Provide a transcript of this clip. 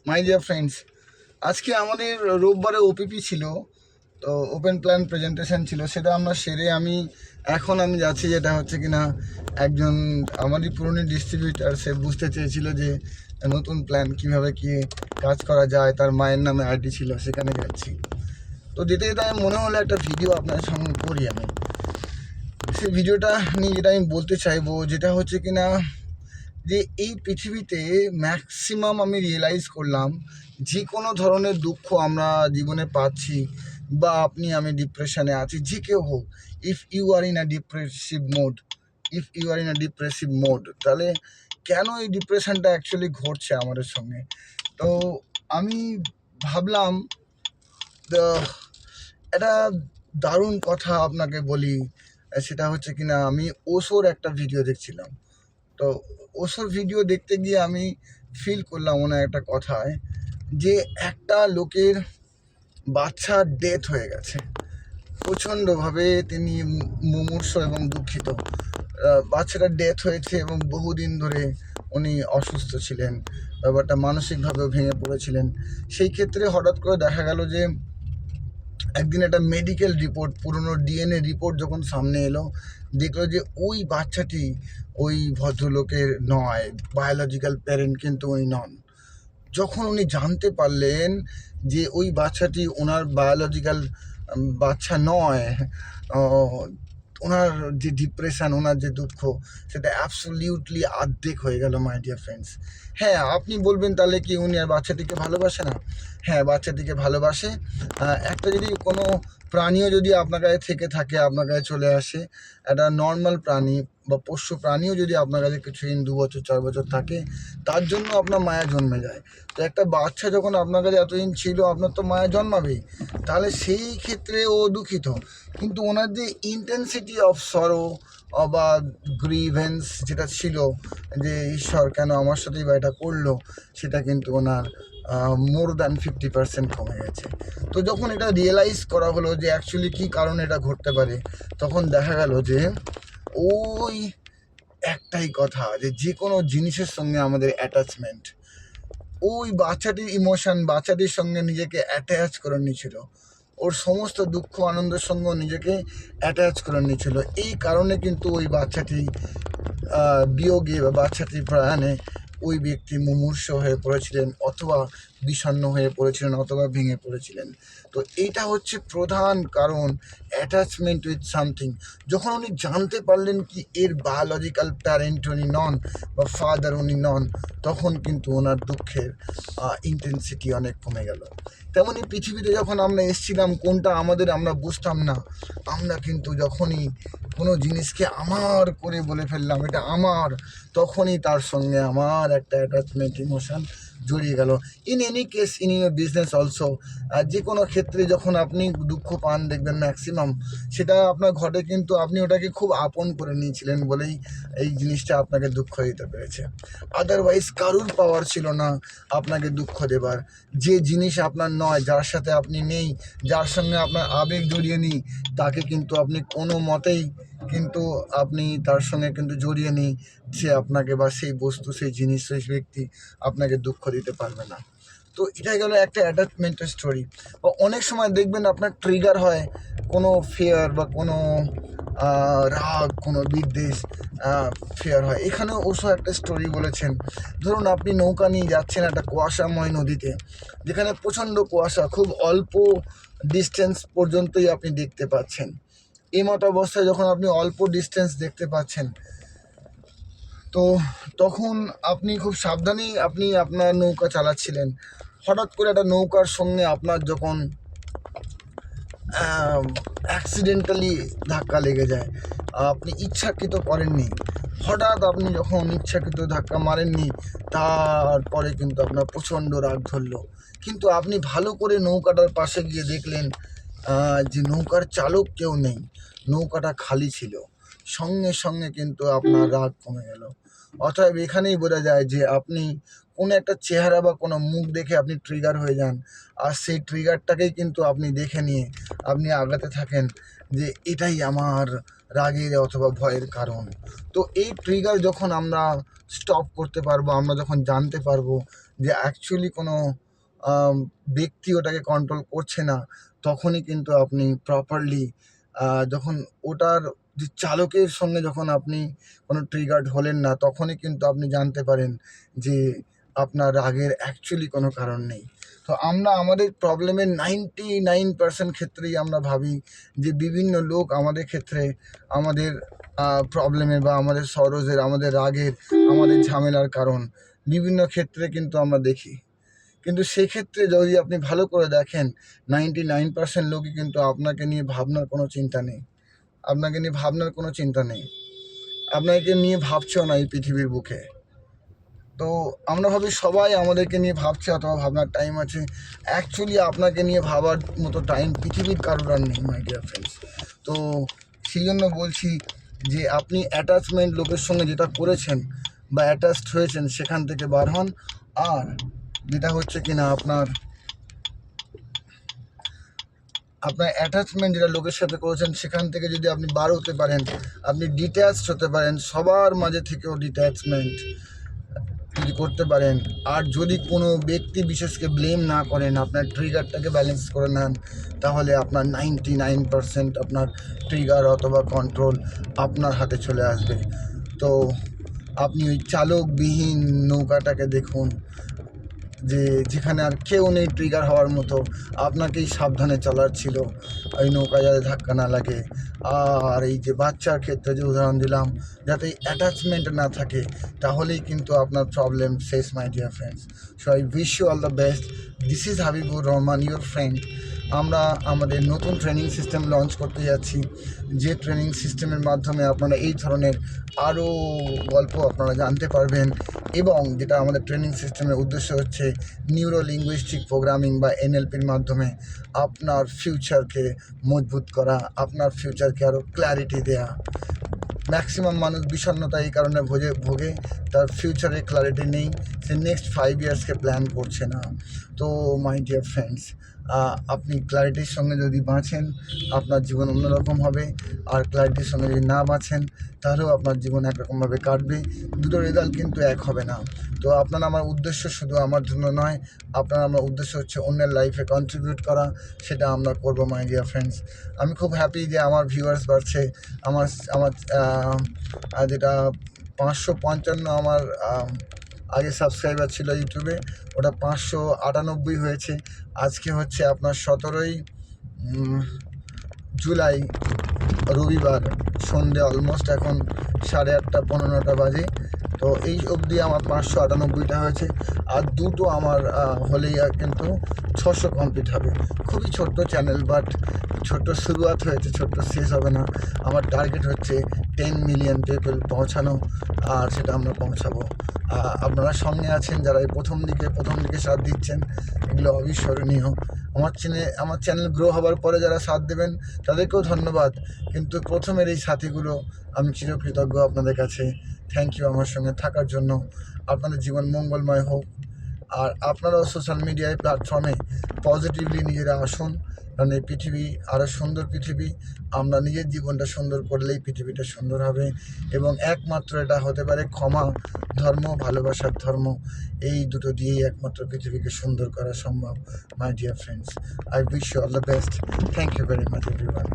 মাই dear friends, আজকে আমাদের রোববারে ওপিপি ছিল, তো ওপেন প্ল্যান প্রেজেন্টেশন ছিল, সেটা আমরা সেরে এখন আমি যাচ্ছি। যেটা হচ্ছে কিনা একজন আমারই পুরনো ডিস্ট্রিবিউটার, সে বুঝতে চেয়েছিল যে নতুন প্ল্যান কিভাবে কি কাজ করা যায়, তার মায়ের নামে আইডি ছিল, সেখানে যাচ্ছি। তো যেতে যেতে আমি মনে হলো একটা ভিডিও আপনার সঙ্গে করি। আমি সেই ভিডিওটা নিয়ে যেটা আমি বলতে চাইবো, যেটা হচ্ছে কিনা যে এই পৃথিবীতে ম্যাক্সিমাম আমি রিয়েলাইজ করলাম, যে কোনো ধরনের দুঃখ আমরা জীবনে পাচ্ছি, বা আমি ডিপ্রেশনে আছি, যে কেউ হোক, if you are in a depressive mode, তাহলে কেন এই ডিপ্রেশনটা অ্যাকচুয়ালি ঘটছে আমাদের সঙ্গে। তো আমি ভাবলাম একটা দারুণ কথা আপনাকে বলি। সেটা হচ্ছে কিনা আমি ওশোর একটা ভিডিও দেখছিলাম। তো ওসব ভিডিও দেখতে গিয়ে আমি ফিল করলাম ওনার একটা কথায়, যে একটা লোকের বাচ্চার ডেথ হয়ে গেছে, প্রচণ্ডভাবে তিনি মুমূর্ষ এবং দুঃখিত। বাচ্চাটার ডেথ হয়েছে এবং বহুদিন ধরে উনি অসুস্থ ছিলেন, ব্যাপারটা মানসিকভাবেও ভেঙে পড়েছিলেন। সেই ক্ষেত্রে হঠাৎ করে দেখা গেল যে একদিন একটা মেডিকেল রিপোর্ট, পুরনো ডিএনএ রিপোর্ট যখন সামনে এলো, দেখলো যে ওই বাচ্চাটি ওই ভদ্রলোকের নয়, বায়োলজিক্যাল প্যারেন্ট কিন্তু উনি নন। যখন উনি জানতে পারলেন যে ওই বাচ্চাটি ওনার বায়োলজিক্যাল বাচ্চা নয়, ওনার যে ডিপ্রেশন, ওনার যে দুঃখ, সেটা অ্যাবসলিউটলি আর্ধেক হয়ে গেল মাই ডিয়ার ফ্রেন্ডস। হ্যাঁ, আপনি বলবেন তাহলে কি উনি আর বাচ্চাটিকে ভালোবাসে না? হ্যাঁ, বাচ্চাটিকে ভালোবাসে। একটা যদি কোনো প্রাণীও যদি আপনার কাছে থেকে থাকে, আপনার কাছে চলে আসে, একটা নর্মাল প্রাণী বা পোষ্য প্রাণীও যদি আপনার কাছে কিছুদিন 2 বছর 4 বছর থাকে, তার জন্য আপনার মায়া জন্মে যায়। তো একটা বাচ্চা যখন আপনার কাছে এতদিন ছিল, আপনার তো মায়া জন্মাবেই। তাহলে সেই ক্ষেত্রে ও দুঃখিত, কিন্তু ওনার যে ইন্টেন্সিটি অফ সরো বা গ্রিভেন্স যেটা ছিল, যে ঈশ্বর কেন আমার সাথেই বা এটা করলো, সেটা কিন্তু ওনার মোর দ্যান 50% কমে গেছে। তো যখন এটা রিয়েলাইজ করা হলো যে অ্যাকচুয়ালি কী কারণে এটা ঘটতে পারে, তখন দেখা গেল যে ওই একটাই কথা, যে যে কোনো জিনিসের সঙ্গে আমাদের অ্যাটাচমেন্ট, ওই বাচ্চাটির ইমোশন, বাচ্চাটির সঙ্গে নিজেকে অ্যাটাচ করে নিয়েছিল, ওর সমস্ত দুঃখ আনন্দের সঙ্গে নিজেকে অ্যাটাচ করে নিয়েছিল। এই কারণে কিন্তু ওই বাচ্চাটি বিয়োগে বা বাচ্চাটির প্রয়াণে ওই ব্যক্তি মুমূর্ষ হয়ে পড়েছিলেন, অথবা বিষণ্ণ হয়ে পড়েছিলেন, অথবা ভেঙে পড়েছিলেন। তো এইটা হচ্ছে প্রধান কারণ, অ্যাটাচমেন্ট উইথ সামথিং। যখন উনি জানতে পারলেন কি এর বায়োলজিক্যাল প্যারেন্ট উনি নন বা ফাদার উনি নন, তখন কিন্তু ওনার দুঃখের ইন্টেন্সিটি অনেক কমে গেল। তেমনই পৃথিবীতে যখন আমরা এসেছিলাম, কোনটা আমাদের আমরা বুঝতাম না। আমরা কিন্তু যখনই কোনো জিনিসকে আমার করে বলে ফেললাম এটা আমার, তখনই তার সঙ্গে আমার একটা অ্যাটাচমেন্ট ইমোশন জড়িয়ে গেল। In any case, in your business also, যে কোনো ক্ষেত্রে যখন আপনি দুঃখ পান, দেখবেন ম্যাক্সিমাম সেটা আপনার ঘটে, কিন্তু আপনি ওটাকে খুব আপন করে নিয়েছিলেন বলেই এই জিনিসটা আপনাকে দুঃখ দিতে পেরেছে। আদারওয়াইজ কারুর পাওয়ার ছিল না আপনাকে দুঃখ দেবার। যে জিনিস আপনার নয়, যার সাথে আপনি নেই, যার সঙ্গে আপনার আবেগ জড়িয়ে নেই, তাকে কিন্তু আপনি কোনো মতেই কিন্তু আপনি তার সঙ্গে কিন্তু জড়িয়ে নেই, সে আপনাকে বা সেই বস্তু, সেই জিনিস, সেই ব্যক্তি আপনাকে দুঃখ দিতে পারবে না। তো এটাই গেল একটা অ্যাটাচমেন্টের স্টোরি। বা অনেক সময় দেখবেন আপনার ট্রিগার হয় কোনো ফেয়ার বা কোনো রাগ, কোনো বিদ্বেষ, ফেয়ার হয়। এখানেও অবশ্য একটা স্টোরি বলেছেন। ধরুন আপনি নৌকা নিয়ে যাচ্ছেন একটা কুয়াশাময় নদীতে, যেখানে প্রচণ্ড কুয়াশা, খুব অল্প ডিস্টেন্স পর্যন্তই আপনি দেখতে পাচ্ছেন। এই মতো অবস্থায় যখন আপনি অল্প ডিস্টেন্স দেখতে পাচ্ছেন, তো তখন আপনি খুব সাবধানেই আপনার নৌকা চালাচ্ছিলেন। হঠাৎ করে একটা নৌকার সঙ্গে আপনার যখন অ্যাক্সিডেন্টালি ধাক্কা লেগে যায়, আপনি ইচ্ছাকৃত করেননি, হঠাৎ আপনি যখন ইচ্ছাকৃত ধাক্কা মারেননি, তারপরে কিন্তু আপনার প্রচণ্ড রাগ ধরলো। কিন্তু আপনি ভালো করে নৌকাটার পাশে গিয়ে দেখলেন যে নৌকার চালক কেউ নেই, নৌকাটা খালি ছিল। সঙ্গে সঙ্গে কিন্তু আপনার রাগ কমে গেল। অতএব এখানেই বোঝা যায় যে আপনি কোনো একটা চেহারা বা কোনো মুখ দেখে আপনি ট্রিগার হয়ে যান, আর সেই ট্রিগারটাকেই কিন্তু আপনি দেখে নিয়ে আপনি আগাতে থাকেন, যে এটাই আমার রাগের অথবা ভয়ের কারণ। তো এই ট্রিগার যখন আমরা স্টপ করতে পারবো, আমরা যখন জানতে পারবো যে অ্যাকচুয়ালি কোনো ব্যক্তি ওটাকে কন্ট্রোল করছে না, তখনই কিন্তু আপনি প্রপারলি যখন ওটার যে চালকের সঙ্গে যখন আপনি কোনো ট্রিগার্ড হলেন না, তখনই কিন্তু আপনি জানতে পারেন যে আপনার রাগের অ্যাকচুয়ালি কোনো কারণ নেই। তো আমরা আমাদের প্রবলেমের 99% ক্ষেত্রেই আমরা ভাবি যে বিভিন্ন লোক আমাদের ক্ষেত্রে আমাদের প্রবলেমের বা আমাদের সরোজের, আমাদের রাগের, আমাদের ঝামেলার কারণ বিভিন্ন ক্ষেত্রে কিন্তু আমরা দেখি। কিন্তু সেক্ষেত্রে যদি আপনি ভালো করে দেখেন, 99% লোকই কিন্তু আপনাকে নিয়ে ভাবনার কোনো চিন্তা নেই, আপনাকে নিয়ে ভাবনার কোনো চিন্তা নেই, আপনাকে নিয়ে ভাবছেও না এই পৃথিবীর বুকে। তো আমরা ভাবি সবাই আমাদেরকে নিয়ে ভাবছে অথবা ভাবনার টাইম আছে। অ্যাকচুয়ালি আপনাকে নিয়ে ভাবার মতো টাইম পৃথিবীর কারোর আর নেই, মাই ডিয়ার ফ্রেন্ডস। তো সেই জন্য বলছি যে আপনি অ্যাটাচমেন্ট লোকের সঙ্গে যেটা করেছেন বা অ্যাটাচড হয়েছেন সেখান থেকে বার হন। আর যেটা হচ্ছে কি না, আপনার অ্যাটাচমেন্ট যেটা লোকের সাথে করেছেন সেখান থেকে যদি আপনি বার হতে পারেন, আপনি ডিট্যাচড হতে পারেন, সবার মাঝে থেকেও ডিট্যাচমেন্ট যদি করতে পারেন, আর যদি কোনো ব্যক্তি বিশেষকে ব্লেম না করেন, আপনার ট্রিগারটাকে ব্যালেন্স করে নেন, তাহলে আপনার 99% আপনার ট্রিগার অথবা কন্ট্রোল আপনার হাতে চলে আসবে। তো আপনি ওই চালকবিহীন নৌকাটাকে দেখুন, যে যেখানে আর কেউ নেই ট্রিগার হওয়ার মতো, আপনাকেই সাবধানে চলার ছিল, ওই নৌকা যাতে ধাক্কা না লাগে। আর এই যে বাচ্চার ক্ষেত্রে যে উদাহরণ দিলাম, যাতে অ্যাটাচমেন্ট না থাকে, তাহলেই কিন্তু আপনার প্রবলেম শেষ, my dear friends. So I wish you all the best. This is Habibur Rahman, your friend. আমরা আমাদের নতুন ট্রেনিং সিস্টেম লঞ্চ করতে যাচ্ছি, যে ট্রেনিং সিস্টেমের মাধ্যমে আপনারা এই ধরনের আরও গল্প আপনারা জানতে পারবেন। এবং যেটা আমাদের ট্রেনিং সিস্টেমের উদ্দেশ্য হচ্ছে নিউরো লিঙ্গুইস্টিক প্রোগ্রামিং বা এনএলপির মাধ্যমে আপনার ফিউচারকে মজবুত করা, আপনার ফিউচারকে আরও ক্ল্যারিটি দেয়া। ম্যাক্সিমাম মানুষ বিষণ্ণতা এই কারণে ভোগে, তার ফিউচারে ক্ল্যারিটি নেই, সে নেক্সট 5 ইয়ার্সকে প্ল্যান করছে না। তো মাই ডিয়ার ফ্রেন্ডস, আপনি ক্ল্যারিটির সঙ্গে যদি বাঁচেন, আপনার জীবন অন্যরকম হবে। আর ক্ল্যারিটির সঙ্গে যদি না বাঁচেন, তাহলেও আপনার জীবন একরকমভাবে কাটবে, দুটো রেজাল্ট কিন্তু এক হবে না। তো আপনার আমার উদ্দেশ্য শুধু আমার জন্য নয়, আপনার আমার উদ্দেশ্য হচ্ছে অন্যের লাইফে কন্ট্রিবিউট করা, সেটা আমরা করবো, মাই ডিয়ার ফ্রেন্ডস। আমি খুব হ্যাপি যে আমার ভিউয়ার্স বাড়ছে। আমার আমার যেটা 555 আমার আগে সাবস্ক্রাইবার ছিল ইউটিউবে, ওটা 598 হয়েছে। আজকে হচ্ছে আপনার 17ই জুলাই, রবিবার, সন্ধে অলমোস্ট এখন 8:30 15টা বাজে। তো এই অবধি আমার 598টা হয়েছে। আর দুটো আমার হলেই আর কিন্তু 600 কমপ্লিট হবে। খুবই ছোট্ট চ্যানেল, বাট ছোট্ট শুরুয়াত হয়েছে, ছোট্ট শেষ হবে না। আমার টার্গেট হচ্ছে 10 মিলিয়ন পিপল পৌঁছানো, আর সেটা আমরা পৌঁছাবো। আপনারা সঙ্গে আছেন, যারা এই প্রথম দিকে সাথ দিচ্ছেন, এগুলো অবিস্মরণীয়। আমার চ্যানেল গ্রো হবার পরে যারা সাথ দেবেন তাদেরকেও ধন্যবাদ, কিন্তু প্রথমের এই সাথীগুলো আমি চিরকৃতজ্ঞ আপনাদের কাছে। থ্যাংক ইউ আমার সঙ্গে থাকার জন্য। আপনাদের জীবন মঙ্গলময় হোক। আর আপনারাও সোশ্যাল মিডিয়ায় প্ল্যাটফর্মে পজিটিভলি নিজেরা আসুন, কারণ এই পৃথিবী আরও সুন্দর পৃথিবী। আমরা নিজের জীবনটা সুন্দর করলেই পৃথিবীটা সুন্দর হবে। এবং একমাত্র এটা হতে পারে ক্ষমা ধর্ম, ভালোবাসার ধর্ম, এই দুটো দিয়েই একমাত্র পৃথিবীকে সুন্দর করা সম্ভব, my dear friends. I wish you all the best. Thank you very much everyone.